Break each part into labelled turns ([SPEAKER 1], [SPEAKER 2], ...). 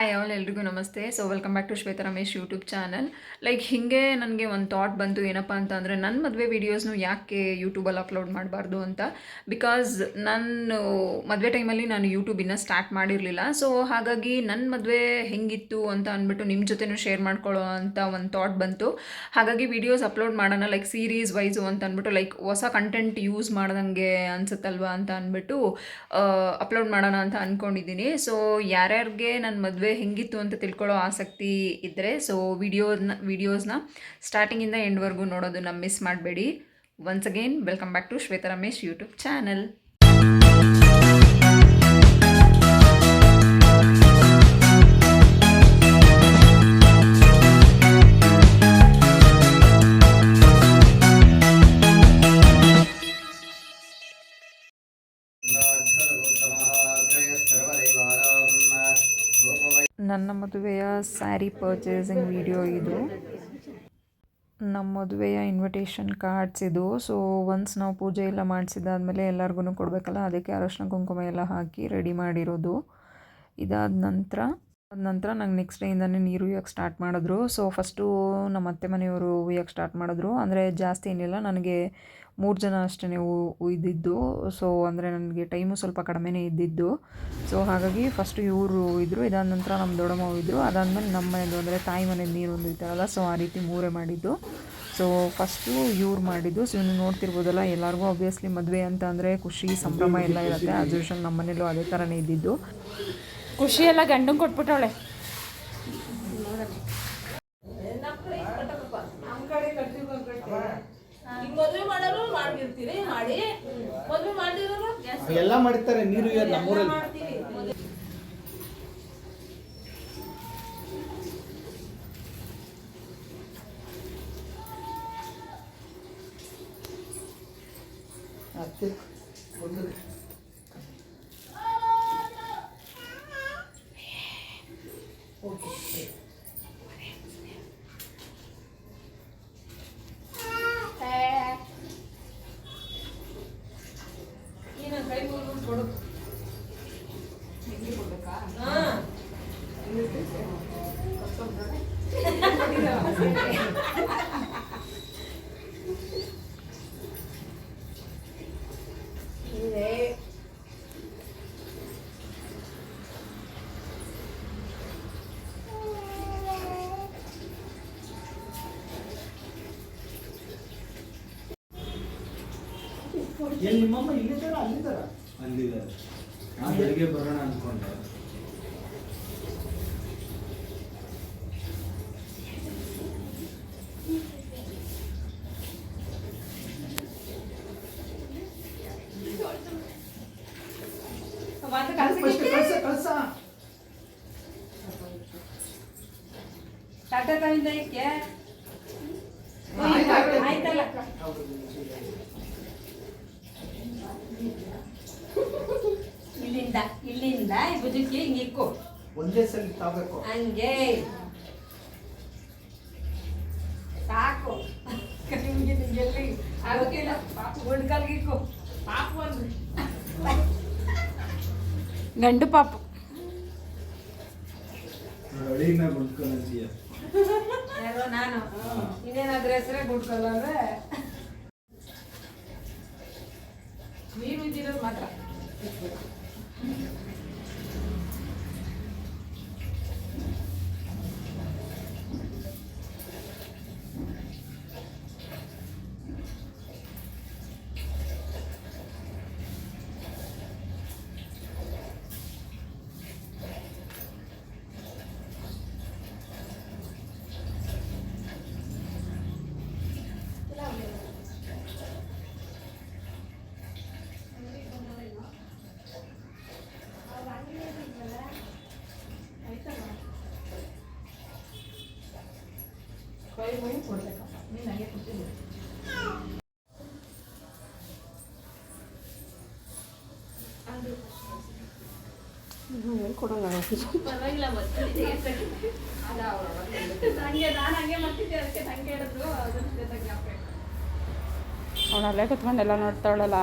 [SPEAKER 1] Hi all ಎಲ್ರಿಗೂ ನಮಸ್ತೆ. So welcome back to Shweta Ramesh YouTube channel. Like ಹಿಂಗೆ ನನಗೆ ಒಂದು ಥಾಟ್ ಬಂತು, ಏನಪ್ಪ ಅಂತ ಅಂದರೆ ನನ್ನ ಮದುವೆ ವೀಡಿಯೋಸ್ನು ಯಾಕೆ ಯೂಟ್ಯೂಬಲ್ಲಿ ಅಪ್ಲೋಡ್ ಮಾಡಬಾರ್ದು ಅಂತ. ಬಿಕಾಸ್ ನಾನು ಮದುವೆ ಟೈಮಲ್ಲಿ ನಾನು ಯೂಟ್ಯೂಬ್ ಇನ್ನೂ ಸ್ಟಾರ್ಟ್ ಮಾಡಿರಲಿಲ್ಲ. ಸೊ ಹಾಗಾಗಿ ನನ್ನ ಮದುವೆ ಹೆಂಗಿತ್ತು ಅಂತ ಅಂದ್ಬಿಟ್ಟು ನಿಮ್ಮ ಜೊತೆನೂ ಶೇರ್ ಮಾಡ್ಕೊಳ್ಳೋ ಅಂತ ಒಂದು ಥಾಟ್ ಬಂತು. ಹಾಗಾಗಿ ವೀಡಿಯೋಸ್ ಅಪ್ಲೋಡ್ ಮಾಡೋಣ, ಲೈಕ್ ಸೀರೀಸ್ ವೈಸು ಅಂತ ಅಂದ್ಬಿಟ್ಟು, ಲೈಕ್ ಹೊಸ ಕಂಟೆಂಟ್ ಯೂಸ್ ಮಾಡ್ದಂಗೆ ಅನ್ಸುತ್ತಲ್ವಾ ಅಂತ ಅಂದ್ಬಿಟ್ಟು ಅಪ್ಲೋಡ್ ಮಾಡೋಣ ಅಂತ ಅಂದ್ಕೊಂಡಿದ್ದೀನಿ. ಸೊ ಯಾರ್ಯಾರಿಗೆ ನನ್ನ ಮದುವೆ ಹೆಂಗಿತ್ತು ಅಂತ ತಿಳ್ಕೊಳ್ಳೋ ಆಸಕ್ತಿ ಇದ್ದರೆ ಸೊ ವಿಡಿಯೋಸ್ನ ಸ್ಟಾರ್ಟಿಂಗಿಂದ ಎಂಡ್ವರೆಗೂ ನೋಡೋದನ್ನ ಮಿಸ್ ಮಾಡಬೇಡಿ. Once again welcome back to Shweta Ramesh YouTube channel. ನನ್ನ ಮದುವೆಯ ಸ್ಯಾರಿ ಪರ್ಚೇಸಿಂಗ್ ವಿಡಿಯೋ ಇದು. ನಮ್ಮ ಮದುವೆಯ ಇನ್ವಿಟೇಷನ್ ಕಾರ್ಡ್ಸ್ ಇದು. ಸೊ ಒನ್ಸ್ ನಾವು ಪೂಜೆ ಎಲ್ಲ ಮಾಡಿಸಿದಾದ್ಮೇಲೆ ಎಲ್ಲರಿಗೂ ಕೊಡಬೇಕಲ್ಲ, ಅದಕ್ಕೆ ಅರಶಿನ ಕುಂಕುಮ ಎಲ್ಲ ಹಾಕಿ ರೆಡಿ ಮಾಡಿರೋದು. ಇದಾದ ನಂತರ ನಂಗೆ ನೆಕ್ಸ್ಟ್ ಡೇಯಿಂದನೇ ನೀರು ಉಯ್ಯೋಕ್ಕೆ ಸ್ಟಾರ್ಟ್ ಮಾಡಿದ್ರು. ಸೊ ಫಸ್ಟು ನಮ್ಮ ಅತ್ತೆ ಮನೆಯವರು ಉಯ್ಯೋಕ್ಕೆ ಸ್ಟಾರ್ಟ್ ಮಾಡಿದ್ರು. ಅಂದರೆ ಜಾಸ್ತಿ ಏನಿಲ್ಲ, ನನಗೆ 3 ಜನ ಅಷ್ಟೇ ಉಯ್ದಿದ್ದು. ಸೊ ಅಂದರೆ ನನಗೆ ಟೈಮು ಸ್ವಲ್ಪ ಕಡಿಮೆನೇ ಇದ್ದಿದ್ದು. ಸೊ ಹಾಗಾಗಿ ಫಸ್ಟು ಇವರು ಇದ್ದರು, ಇದಾದ ನಂತರ ನಮ್ಮ ದೊಡ್ಡಮ್ಮ ಇದ್ದರು, ಅದಾದಮೇಲೆ ನಮ್ಮ ಮನೆಯದು ಅಂದರೆ ತಾಯಿ ಮನೆಯದು ನೀರು ಹೊಂದಿರ್ತಾರಲ್ಲ, ಸೊ ಆ ರೀತಿ ಮೂರೇ ಮಾಡಿದ್ದು. ಸೊ ಫಸ್ಟು ಇವ್ರು ಮಾಡಿದ್ದು. ಸೊ ಇನ್ನು ನೋಡ್ತಿರ್ಬೋದಲ್ಲ, ಎಲ್ಲರಿಗೂ ಆಬ್ವಿಯಸ್ಲಿ ಮದುವೆ ಅಂತ ಅಂದರೆ ಖುಷಿ ಸಂಭ್ರಮ ಎಲ್ಲ ಇರುತ್ತೆ. ಆಸ್ ಯೂಶುವಲ್ ನಮ್ಮ ಮನೇಲೂ ಅದೇ ಥರನೇ ಇದ್ದಿದ್ದು.
[SPEAKER 2] ಖುಷಿ ಎಲ್ಲ ಗಂಡಂಗೆ ಕೊಟ್ಬಿಟ್ಟವಳೆ.
[SPEAKER 3] ಎಲ್ಲ ಮಾಡ್ತಾರೆ ನೀರು ನಮ್ಮೂರಲ್ಲಿ. ಎಲ್ಲಿ ನಿಮ್ಮಮ್ಮ ಇಲ್ಲಿದ್ದಾರ ಅಲ್ಲಿದ್ದಾರೆ. ನಾನು ಬೆಳಿಗ್ಗೆ ಬರೋಣ ಅಂದ್ಕೊಂಡೆ.
[SPEAKER 2] ಆಯ್ತಲ್ಲ ಇಲ್ಲಿಂದ ಭುಜಕ್ಕೆ ಹಿಂಗೆ ಇಕ್ಕೋ,
[SPEAKER 3] ಒಂದೇ ಸಲ ತಾಬೇಕು
[SPEAKER 2] ಹಂಗೆ ಸಾಕು. ನಿಮ್ಗೆಲ್ಲಿ ಆಗೋಕ್ಕಿಲ್ಲ, ಗುಂಡ್ಕಲ್ಗೆ ಇಕ್ಕೋ. ಪಾಪು ಅಂದ್ರೆ ಗಂಡು ಪಾಪು. ಯಾರೋ ನಾನು ಇನ್ನೇನಾದ್ರೂ ಹೆಸರೇ ಗುಡ್ಕಲ್ಲ ಅಂದ್ರೆ ನೀರು ಇದ್ದಿರೋದು ಮಾತ್ರ. ಕೊಡ್ಬೇಕಪ್ಪ, ನೀನು ನನಗೆ ಕೊಟ್ಟಿದ್ದೀನಿ. ಪರವಾಗಿಲ್ಲ, ನಾನು ಹಂಗೆ ಮಾಡ್ತಿದ್ದೆ, ಅದಕ್ಕೆ ತಂಗೆ ಹೇಳಿದ್ರು, ಅದ್ರ ಜೊತೆ ಜ್ಞಾಪಕ. ಅವಳಲ್ಲೇ ಕುತ್ಕೊಂಡೆಲ್ಲ ನೋಡ್ತಾವಳಲ್ಲ.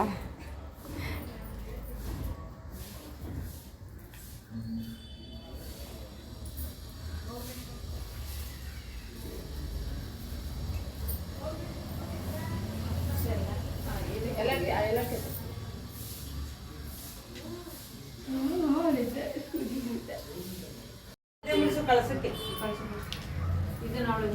[SPEAKER 2] ಕಳ್ಸಕ್ಕೆ ಇದು ನೋಡಿ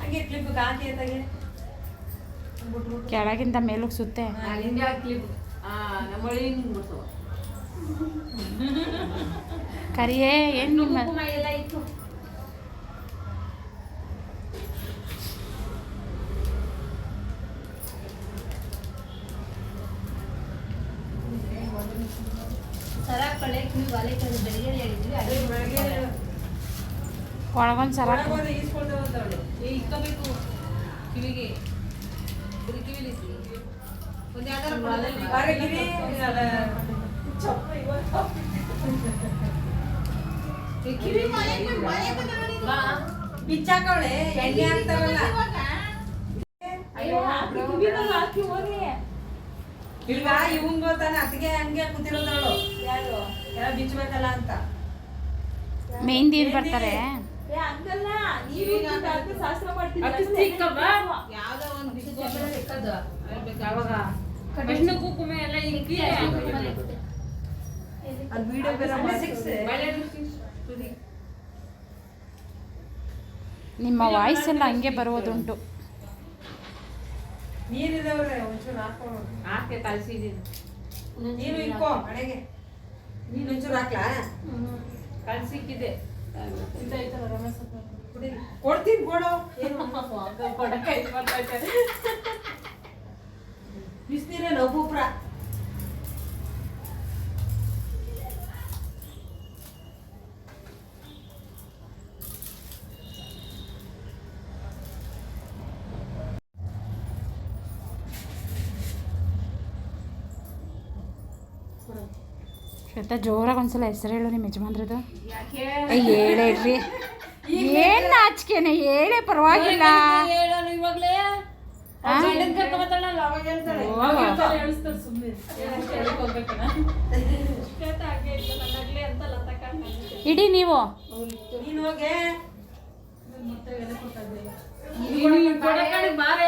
[SPEAKER 2] ಹಂಗೆ ಕ್ಲಿಪ್ ಹಾಕಿ ಅಂತಾಗೆ
[SPEAKER 4] ಕೆಳಗಿಂದ ಮೇಲಕ್ಕೆ ಸುತ್ತೆ
[SPEAKER 2] ಇಂಡಿಯಾ ಕ್ಲಿಪ್ ನಮ್ಮಳಿ ಹಿಂಗೆ ಬಿಡ್ಸೋ
[SPEAKER 4] ಕರಿಯೇ ಏನು ನಿಮ್ಮ
[SPEAKER 2] ಕುಂಕುಮ ಎಲ್ಲ ಇತ್ತು
[SPEAKER 5] ಸರ ಕಳೆ ಕಿವಿ ಬಾಲೆ ಕಡೆ ಬೆಳಿಗ್ಗೆ ಹೇಳಿದ್ವಿ ಅದೇ
[SPEAKER 2] ಬೆಳಗ್ಗೆ
[SPEAKER 4] ಒಳಗೊಂದು ಸರ
[SPEAKER 2] ಒಳಗೋದ್ರೆ ಈಸ್ಕೊಳ್ತಾ ಹೋಗ್ತಾವಳು ಇಕ್ಕಬೇಕು ಕಿವಿಗೆ ಬರೀ ಕಿವಿಲಿ ಒಂದು ಯಾವ್ದಾರ ಕಿವಿ ಕಿವಿ ಬಿಚ್ಚಾಕವಳೆ ಎಣ್ಣೆ ಆಗ್ತಾವಲ್ಲ ಈಗ ಇವಂಗ್ ಗೊತ್ತಾನ ಅತ್ತಿಗೆ ಹಂಗೆ ಕೂತಿರೋದವಳು ಯಾರು ಎಲ್ಲ ಬಿಚ್ಚಬೇಕಲ್ಲ ಅಂತ
[SPEAKER 4] ಮೆಹಂದಿ ಏನ್ ಬರ್ತಾರೆ
[SPEAKER 5] ಶಾಸ್ತ್ರ ಮಾಡ್ತೀವಿ
[SPEAKER 2] ಕುಂಕುಮ ಎಲ್ಲ ಇಕ್ಕಿ ಅದು ವಿಡಿಯೋ ಬೇರೆ
[SPEAKER 4] ನಿಮ್ಮ ವಾಯ್ಸ್ ಎಲ್ಲ ಹಂಗೆ ಬರುವುದುಂಟು.
[SPEAKER 2] ನೀರಿದವ್ರೆ ಒಂಚೂರು ಹಾಕೆ ಕಳ್ಸಿದ್ದೀನಿ ನೀನು ಇಕ್ಕೋ ಮನೆಗೆ ನೀನು ಒಂಚೂರು ಹಾಕ್ಲಾ ಕಳ್ಸಿಕ್ಕಿದೆ ಕೊಡ್ತೀನಿ ಕೊಡು ಬಿಸ್ನೀರೇನು ಒಬ್ಬೊಬ್ರ
[SPEAKER 4] ಶ್ವೇತಾ ಜೋರಾಗಿ ಒಂದ್ಸಲ ಹೆಸರು ಹೇಳು ನಿಮ್ಮ ಯಜಮಾನ್ರದ್ದು. ಹೇಳೇಳ್ರಿ ಏನ್ ನಾಚಿಕೆನೆ ಹೇಳೇ ಪರವಾಗಿಲ್ಲ.
[SPEAKER 2] ಇವಾಗ್ಲೇ
[SPEAKER 4] ಇಡೀ ನೀವು
[SPEAKER 2] ನೀನು ಹೋಗೆ ಬಾರೆ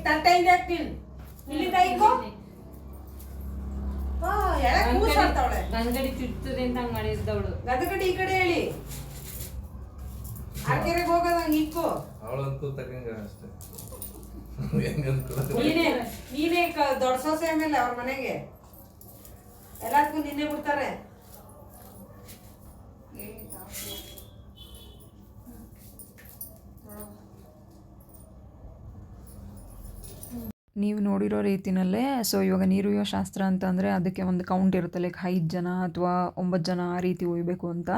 [SPEAKER 2] ತಟ್ಟೆ ಇದೆ ಹಾಕ್ತೀನಿ ಇಲ್ಲಿಂದ ಇಕ್ಕೋ ಗಂಗಡಿ ಚುಚ್ಚುತ್ತದೆ ಅಂತ ಹಂಗೆ ಮಾಡಿದ್ದವಳು ಗದಗಡಿ ಈ ಕಡೆ ಹೇಳಿ ಆ ಕೆರೆಗೆ ಹೋಗೋದಂಗೆ ಇಕ್ಕೋ
[SPEAKER 6] ಅವಳಂತೂ ತಗಂಗ ಅಷ್ಟೇ
[SPEAKER 2] ನೀನೇ ದೊಡ್ಡ ಸೊಸೆ ಆಮೇಲೆ ಅವ್ರ ಮನೆಗೆ ಎಲ್ಲದಕ್ಕೂ ನಿನ್ನೆ ಬಿಡ್ತಾರೆ.
[SPEAKER 1] ನೀವು ನೋಡಿರೋ ರೀತಿಯಲ್ಲೇ ಸೊ ಇವಾಗ ನೀರುಯ್ಯೋ ಶಾಸ್ತ್ರ ಅಂತ ಅಂದರೆ ಅದಕ್ಕೆ ಒಂದು ಕೌಂಟ್ ಇರುತ್ತೆ, ಲೈಕ್ 5 ಜನ ಅಥವಾ 9 ಜನ ಆ ರೀತಿ ಒಯ್ಯಬೇಕು ಅಂತ.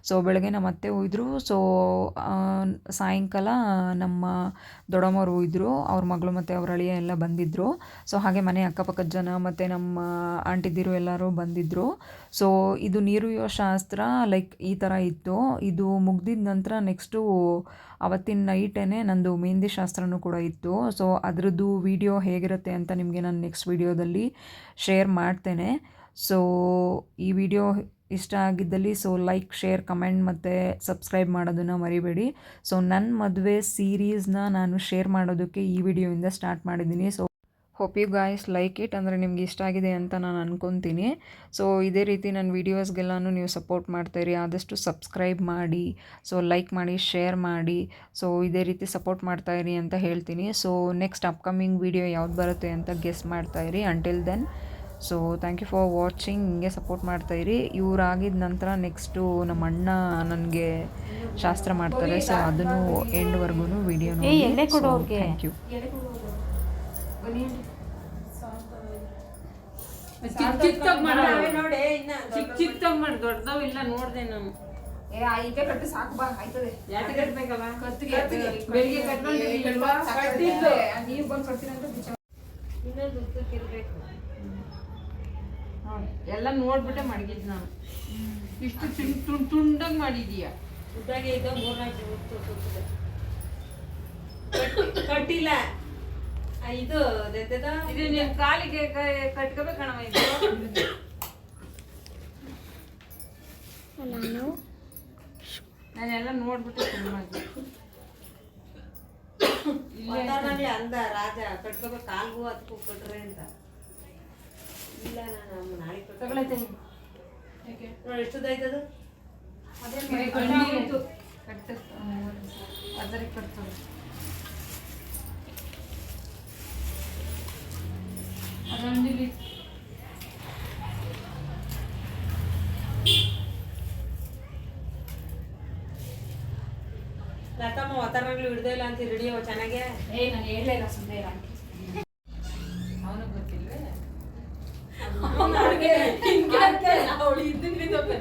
[SPEAKER 1] ಸೊ ಬೆಳಗ್ಗೆ ನಮ್ಮ ಅತ್ತೆ ಒಯ್ದರು. ಸೊ ಸಾಯಂಕಾಲ ನಮ್ಮ ದೊಡ್ಡಮ್ಮವ್ರು ಒಯ್ದರು, ಅವ್ರ ಮಗಳು ಮತ್ತು ಅವ್ರ ಅಳಿಯ ಎಲ್ಲ ಬಂದಿದ್ದರು. ಸೊ ಹಾಗೆ ಮನೆ ಅಕ್ಕಪಕ್ಕದ ಜನ ಮತ್ತು ನಮ್ಮ ಆಂಟಿದಿರು ಎಲ್ಲರೂ ಬಂದಿದ್ದರು. ಸೊ ಇದು ನೀರುಯ್ಯೋ ಶಾಸ್ತ್ರ ಲೈಕ್ ಈ ಥರ ಇತ್ತು. ಇದು ಮುಗ್ದಿದ ನಂತರ ನೆಕ್ಸ್ಟು ಅವತ್ತಿನ ನೈಟೇ ನಂದು ಮೆಹಂದಿ ಶಾಸ್ತ್ರನೂ ಕೂಡ ಇತ್ತು. ಸೊ ಅದರದ್ದು ವಿಡಿಯೋ ಹೇಗಿರುತ್ತೆ ಅಂತ ನಿಮಗೆ ನಾನು ನೆಕ್ಸ್ಟ್ ವಿಡಿಯೋದಲ್ಲಿ ಶೇರ್ ಮಾಡ್ತೇನೆ. ಸೊ ಈ ವಿಡಿಯೋ ಇಷ್ಟ ಆಗಿದ್ದಲ್ಲಿ ಸೊ ಲೈಕ್, ಶೇರ್, ಕಮೆಂಟ್ ಮತ್ತು ಸಬ್ಸ್ಕ್ರೈಬ್ ಮಾಡೋದನ್ನು ಮರಿಬೇಡಿ. ಸೊ ನನ್ನ ಮದುವೆ ಸೀರೀಸ್ನ ನಾನು ಶೇರ್ ಮಾಡೋದಕ್ಕೆ ಈ ವಿಡಿಯೋಯಿಂದ ಸ್ಟಾರ್ಟ್ ಮಾಡಿದ್ದೀನಿ. So hope you guys like it, ಅಂದರೆ ನಿಮ್ಗೆ ಇಷ್ಟ ಆಗಿದೆ ಅಂತ ನಾನು ಅನ್ಕೊತೀನಿ. ಸೊ ಇದೇ ರೀತಿ ನನ್ನ ವೀಡಿಯೋಸ್ಗೆಲ್ಲನೂ ನೀವು ಸಪೋರ್ಟ್ ಮಾಡ್ತಾಯಿರಿ, ಆದಷ್ಟು ಸಬ್ಸ್ಕ್ರೈಬ್ ಮಾಡಿ, ಸೊ ಲೈಕ್ ಮಾಡಿ, ಶೇರ್ ಮಾಡಿ. ಸೊ ಇದೇ ರೀತಿ ಸಪೋರ್ಟ್ ಮಾಡ್ತಾಯಿರಿ ಅಂತ ಹೇಳ್ತೀನಿ. ಸೊ ನೆಕ್ಸ್ಟ್ ಅಪ್ಕಮಿಂಗ್ ವಿಡಿಯೋ ಯಾವ್ದು ಬರುತ್ತೆ ಅಂತ ಗೆಸ್ ಮಾಡ್ತಾಯಿರಿ. Until then so thank you for watching. ಹಿಂಗೆ ಸಪೋರ್ಟ್ ಮಾಡ್ತಾಯಿರಿ. ಇವರಾಗಿದ್ದ ನಂತರ ನೆಕ್ಸ್ಟು ನಮ್ಮ ಅಣ್ಣ ನನಗೆ ಶಾಸ್ತ್ರ ಮಾಡ್ತಾರೆ. ಸೊ ಅದನ್ನು ಎಂಡ್ವರೆಗೂ ವಿಡಿಯೋ ನೋಡಿ. Thank you.
[SPEAKER 2] ಚಿಕ್ಕ ಮಾಡಿ ದೊಡ್ಡದವ್ ಇಲ್ಲ ನೋಡ್ದೆ ನಾನು.
[SPEAKER 5] ಈಗ ಕಟ್ಟಿ ಸಾಕು ಬಾ ಆಯ್ತದೆ.
[SPEAKER 2] ಯಾಕೆ ಕಟ್ಬೇಕಲ್ಲ
[SPEAKER 5] ಕತ್ತಿಗೆ
[SPEAKER 2] ಬೆಳಿಗ್ಗೆ ಕಟ್ಕೊಂಡು
[SPEAKER 5] ನೀವು ಬಂದು ಕಟ್ತೀನಿ ಅಂತ
[SPEAKER 2] ಇನ್ನೊಂದು ಇರ್ಬೇಕು. ಎಲ್ಲ ನೋಡ್ಬಿಟ್ಟೆ ಮಡಗಿದ್ ನಾನು ಇಷ್ಟು ತುಂಡಂಗೆ ಮಾಡಿದೀಯ
[SPEAKER 5] ಉದ್ದಾಗೆ ಇದ್ದ 3-4 ಸುತ್ತದೆ ಕಟ್ಟಿಲ್ಲ ಇದು
[SPEAKER 2] ಇದು ನೀನ್ ಕಾಲಿಗೆ ಕಟ್ಕೋಬೇಕಣವ ಇದು ನಾನೆಲ್ಲ ನೋಡ್ಬಿಟ್ಟು ಶುರು ಮಾಡಿದೆ
[SPEAKER 5] ಇಲ್ಲೇ ಅಂದ ರಾಜ ಕಟ್ಕೋಬೇಕು ಕಾಲ್ಗೂ ಅದಕ್ಕೂ ಕಟ್ರೆ ಅಂತ ಇಲ್ಲ ನಾನು ನಾಳೆ
[SPEAKER 2] ತಗೊಳತ್ತೆ
[SPEAKER 5] ನೋಡಿ ಎಷ್ಟದಾಯ್ತದು
[SPEAKER 2] ಅದೇ ಅದರಿಗೆ ಕಟ್ತದೆ ಅದೊಂದಿಲ್ಲಿ
[SPEAKER 5] ಲತಮ್ಮ ವಾತಾವರಣಗಳು ಹಿಡ್ದೇ ಇಲ್ಲ ಅಂತ ರೆಡಿ ಅವ ಚೆನ್ನಾಗೆ
[SPEAKER 2] ನಾನು ಹೇಳಲಿಲ್ಲ ಸುಮ್ಮನೆ ಅವನಿಗೆ ಗೊತ್ತಿಲ್ವೇ ಅವಳು ಇದ್ದಿದ್ದು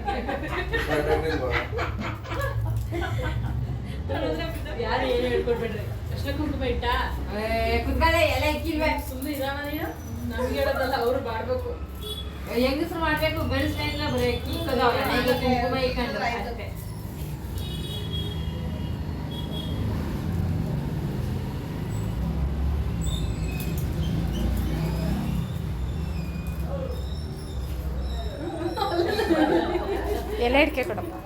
[SPEAKER 5] ಯಾರು ಏನು ಹೇಳ್ಕೊಡ್ಬೇಡ್ರಿ
[SPEAKER 2] ಅಷ್ಟೇ ಕುಂಕುಮ ಇಟ್ಟ ಕುಂಕುಮ ಎಲೆ ಇಕ್ಕಿಲ್ವೇ ಸುಮ್ಮನೆ ಇರೋಣ ನೀನು ನಮ್ಗೆ ಹೇಳೋದಲ್ಲ ಅವ್ರು ಮಾಡ್ಬೇಕು ಹೆಂಗಸ್ರು ಮಾಡ್ಬೇಕು ಬೆಳೆಸ್ತಾ ಇಲ್ಲ ಬರೀ ಕುಂಕುಮ ಇಕ್ಕಂಡ್ರೆ ಅಷ್ಟೇ
[SPEAKER 4] ಎಲೆ ಇಡ್ಕೆ ಕೊಡಪ್ಪ